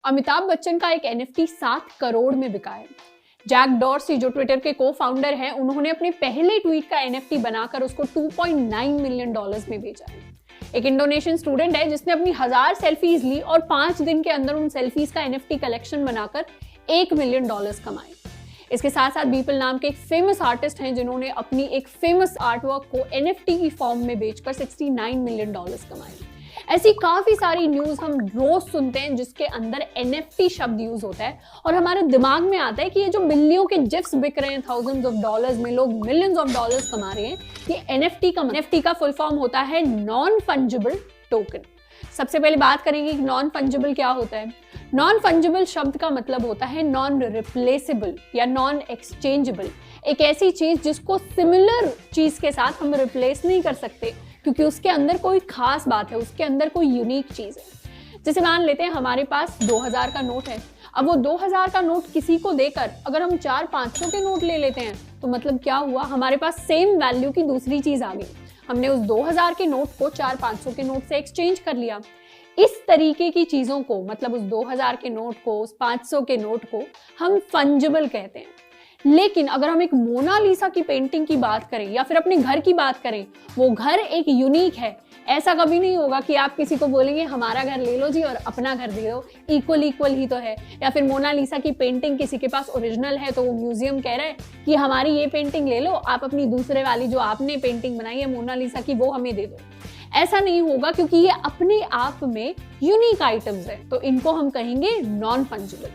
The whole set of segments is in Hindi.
अमिताभ बच्चन का एक एनएफटी 7 करोड़ में बिका है। जैक डॉर्सी जो ट्विटर के को फाउंडर हैं, उन्होंने अपने पहले ट्वीट का एनएफटी बनाकर उसको $2.9 मिलियन में बेचा है। एक इंडोनेशियन स्टूडेंट है जिसने अपनी 1000 सेल्फीज ली और 5 दिन के अंदर उन सेल्फीज का एनएफटी कलेक्शन बनाकर $1 मिलियन कमाए। इसके साथ साथ बीपल नाम के एक फेमस आर्टिस्ट हैं जिन्होंने अपनी एक फेमस आर्टवर्क को एनएफटी की फॉर्म में बेचकर $69 मिलियन कमाए। ऐसी काफी सारी न्यूज हम रोज सुनते हैं जिसके अंदर एनएफटी शब्द यूज होता है और हमारे दिमाग में आता है कि ये जो मिलियनों के जिफ्स बिक रहे हैं, थाउजेंड्स ऑफ डॉलर्स में लोग मिलियंस ऑफ डॉलर्स कमा रहे हैं, ये एनएफटी का फुल फॉर्म होता है नॉन फंजिबल टोकन। सबसे पहले बात करेंगे कि नॉन फंजिबल क्या होता है। नॉन फंजिबल शब्द का मतलब होता है नॉन रिप्लेसेबल या नॉन एक्सचेंजेबल, एक ऐसी चीज जिसको सिमिलर चीज के साथ हम रिप्लेस नहीं कर सकते क्योंकि उसके अंदर कोई खास बात है, उसके अंदर कोई यूनिक चीज है। जैसे मान लेते हैं हमारे पास 2000 का नोट है, अब वो 2000 का नोट किसी को देकर अगर हम 400-500 के नोट ले लेते हैं तो मतलब क्या हुआ, हमारे पास सेम वैल्यू की दूसरी चीज आ गई। हमने उस 2000 के नोट को 400-500 के नोट से एक्सचेंज कर लिया। इस तरीके की चीजों को, मतलब उस 2000 के नोट को, उस 500 के नोट को हम फंजिबल कहते हैं। लेकिन अगर हम एक मोनालिसा की पेंटिंग की बात करें या फिर अपने घर की बात करें, वो घर एक यूनिक है। ऐसा कभी नहीं होगा कि आप किसी को बोलेंगे हमारा घर ले लो जी और अपना घर दे दो, इक्वल ही तो है। या फिर मोनालिसा की पेंटिंग किसी के पास ओरिजिनल है तो वो म्यूजियम कह रहा है कि हमारी ये पेंटिंग ले लो, आप अपनी दूसरे वाली जो आपने पेंटिंग बनाई है मोनालिसा की वो हमें दे दो। ऐसा नहीं होगा क्योंकि ये अपने आप में यूनिक आइटम्स है, तो इनको हम कहेंगे non fungible.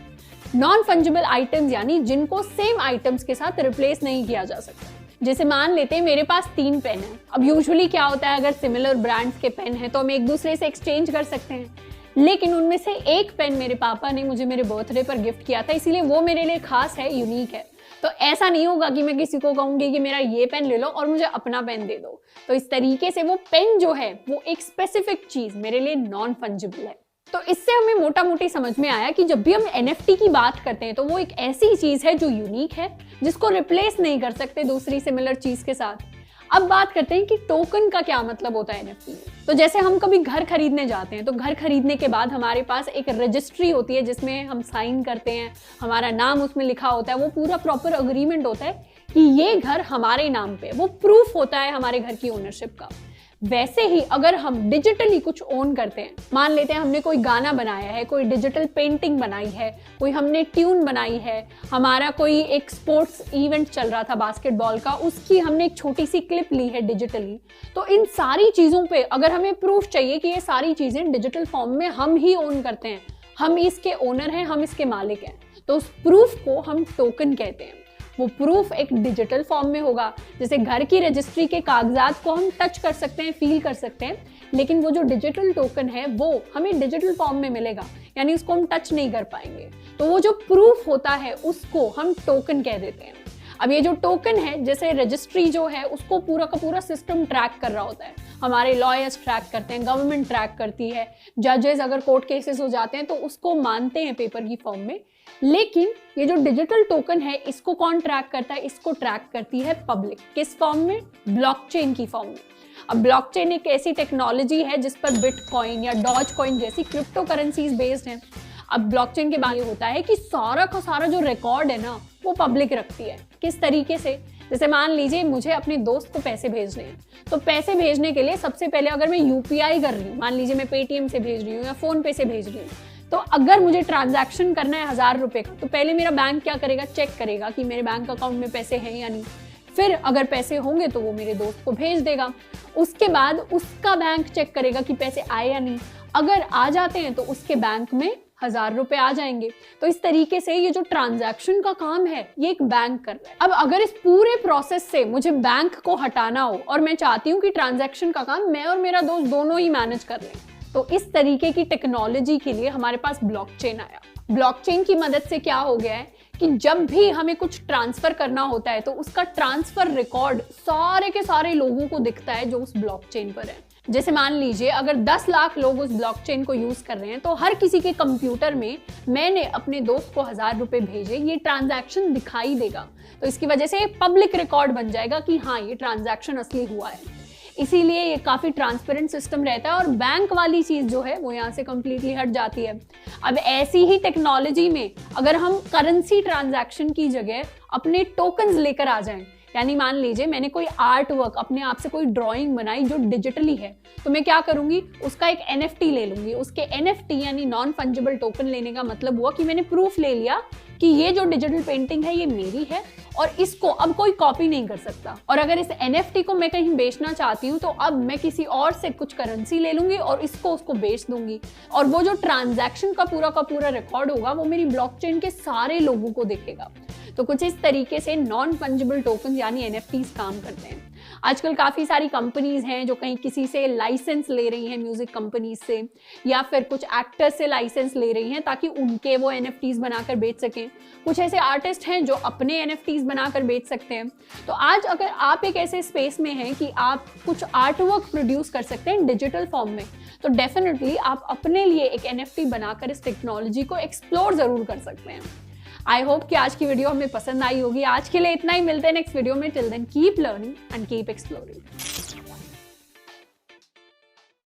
Non fungible items यानी जिनको सेम आइटम्स के साथ रिप्लेस नहीं किया जा सकता। जैसे मान लेते हैं मेरे पास 3 पेन है। अब यूजुअली क्या होता है, अगर सिमिलर ब्रांड्स के पेन है तो हम एक दूसरे से एक्सचेंज कर सकते हैं, लेकिन उनमें से एक पेन मेरे पापा ने मुझे मेरे बर्थडे पर गिफ्ट किया था, इसीलिए वो मेरे लिए खास है, यूनिक है। तो ऐसा नहीं होगा कि मैं किसी को कहूंगी कि मेरा ये पेन ले लो और मुझे अपना पेन दे दो। तो इस तरीके से वो पेन जो है वो एक स्पेसिफिक चीज मेरे लिए नॉन फंजिबल है। तो इससे हमें मोटा मोटी समझ में आया कि जब भी हम एनएफटी की बात करते हैं तो वो एक ऐसी चीज है जो यूनिक है, जिसको रिप्लेस नहीं कर सकते दूसरी सिमिलर चीज के साथ। अब बात करते हैं कि टोकन का क्या मतलब होता है एनएफटी में। तो जैसे हम कभी घर खरीदने जाते हैं तो घर खरीदने के बाद हमारे पास एक रजिस्ट्री होती है जिसमें हम साइन करते हैं, हमारा नाम उसमें लिखा होता है, वो पूरा प्रॉपर अग्रीमेंट होता है कि ये घर हमारे नाम पे, वो प्रूफ होता है हमारे घर की ओनरशिप का। वैसे ही अगर हम डिजिटली कुछ ओन करते हैं, मान लेते हैं हमने कोई गाना बनाया है, कोई डिजिटल पेंटिंग बनाई है, कोई हमने ट्यून बनाई है, हमारा कोई एक स्पोर्ट्स इवेंट चल रहा था बास्केटबॉल का, उसकी हमने एक छोटी सी क्लिप ली है डिजिटली, तो इन सारी चीजों पे अगर हमें प्रूफ चाहिए कि ये सारी चीजें डिजिटल फॉर्म में हम ही ओन करते हैं, हम इसके ओनर हैं, हम इसके मालिक हैं, तो उस प्रूफ को हम टोकन कहते हैं। वो प्रूफ एक डिजिटल फॉर्म में होगा। जैसे घर की रजिस्ट्री के कागजात को हम टच कर सकते हैं, फील कर सकते हैं, लेकिन वो जो डिजिटल टोकन है वो हमें डिजिटल फॉर्म में मिलेगा, यानी उसको हम टच नहीं कर पाएंगे। तो वो जो प्रूफ होता है उसको हम टोकन कह देते हैं। अब ये जो टोकन है, जैसे रजिस्ट्री जो है उसको पूरा का पूरा सिस्टम ट्रैक कर रहा होता है, हमारे लॉयर्स ट्रैक करते हैं, गवर्नमेंट ट्रैक करती है, जजेस अगर कोर्ट केसेस हो जाते हैं तो उसको मानते हैं पेपर की फॉर्म में। लेकिन ये जो डिजिटल टोकन है इसको कौन ट्रैक करता है, इसको ट्रैक करती है पब्लिक। किस फॉर्म में? ब्लॉकचेन की फॉर्म में। अब ब्लॉकचेन एक ऐसी टेक्नोलॉजी है जिस पर बिटकॉइन या डॉज कॉइन जैसी क्रिप्टो करेंसीज बेस्ड हैं। अब ब्लॉकचेन के बाद ये होता है कि सारा का सारा जो रिकॉर्ड है ना वो पब्लिक रखती है। किस तरीके से? जैसे मान लीजिए मुझे अपने दोस्त को पैसे भेजने हैं, तो पैसे भेजने के लिए सबसे पहले अगर मैं यूपीआई कर रही हूँ, मान लीजिए मैं पेटीएम से भेज रही हूँ या फोन पे से भेज रही हूँ, तो अगर मुझे ट्रांजैक्शन करना है 1000 रुपए का, तो पहले मेरा बैंक क्या करेगा, चेक करेगा कि मेरे बैंक अकाउंट में पैसे हैं या नहीं। फिर अगर पैसे होंगे तो वो मेरे दोस्त को भेज देगा। उसके बाद उसका बैंक चेक करेगा कि पैसे आए या नहीं। अगर आ जाते हैं तो उसके बैंक में 1000 रुपए आ जाएंगे। तो इस तरीके से ये जो ट्रांजैक्शन का काम है ये एक बैंक कर रहा है। अब अगर इस पूरे प्रोसेस से मुझे बैंक को हटाना हो और मैं चाहती हूँ कि ट्रांजैक्शन का काम मैं और मेरा दोस्त दोनों ही मैनेज कर लें, तो इस तरीके की टेक्नोलॉजी के लिए हमारे पास ब्लॉकचेन आया। ब्लॉकचेन की मदद से क्या हो गया है कि जब भी हमें कुछ ट्रांसफर करना होता है तो उसका ट्रांसफर रिकॉर्ड सारे के सारे लोगों को दिखता है जो उस ब्लॉकचेन पर है। जैसे मान लीजिए अगर 10 लाख लोग उस ब्लॉकचेन को यूज कर रहे हैं तो हर किसी के कंप्यूटर में मैंने अपने दोस्त को 1000 रुपए भेजे, ये ट्रांजैक्शन दिखाई देगा। तो इसकी वजह से पब्लिक रिकॉर्ड बन जाएगा कि हाँ ये ट्रांजैक्शन असली हुआ है। इसीलिए ये काफ़ी ट्रांसपेरेंट सिस्टम रहता है और बैंक वाली चीज़ जो है वो यहाँ से कम्प्लीटली हट जाती है। अब ऐसी ही टेक्नोलॉजी में अगर हम करेंसी ट्रांजैक्शन की जगह अपने टोकन्स लेकर आ जाएं, यानी मान लीजिए मैंने कोई आर्ट वर्क अपने आप से कोई ड्राइंग बनाई जो डिजिटली है, तो मैं क्या करूंगी, उसका एक NFT ले लूंगी। उसके NFT यानी नॉन फंजिबल टोकन लेने का मतलब हुआ कि मैंने प्रूफ ले लिया कि ये जो डिजिटल पेंटिंग है ये मेरी है और इसको अब कोई कॉपी नहीं कर सकता। और अगर इस NFT को मैं कहीं बेचना चाहती हूँ तो अब मैं किसी और से कुछ करेंसी ले लूंगी और उसको बेच दूंगी और वो जो ट्रांजैक्शन का पूरा रिकॉर्ड होगा वो मेरी ब्लॉकचेन के सारे लोगों को दिखेगा। तो कुछ इस तरीके से नॉन फंजिबल टोकन यानी NFTs काम करते हैं। आजकल काफ़ी सारी कंपनीज हैं जो कहीं किसी से लाइसेंस ले रही हैं, म्यूजिक कंपनीज से, या फिर कुछ एक्टर्स से लाइसेंस ले रही हैं ताकि उनके वो NFTs बनाकर बेच सकें। कुछ ऐसे आर्टिस्ट हैं जो अपने NFTs बनाकर बेच सकते हैं। तो आज अगर आप एक ऐसे स्पेस में हैं कि आप कुछ आर्ट वर्क प्रोड्यूस कर सकते हैं डिजिटल फॉर्म में, तो डेफिनेटली आप अपने लिए एक NFT बनाकर इस टेक्नोलॉजी को एक्सप्लोर ज़रूर कर सकते हैं। आई होप कि आज की वीडियो हमें पसंद आई होगी। आज के लिए इतना ही, मिलते हैं नेक्स्ट वीडियो में। Till then keep learning and keep exploring.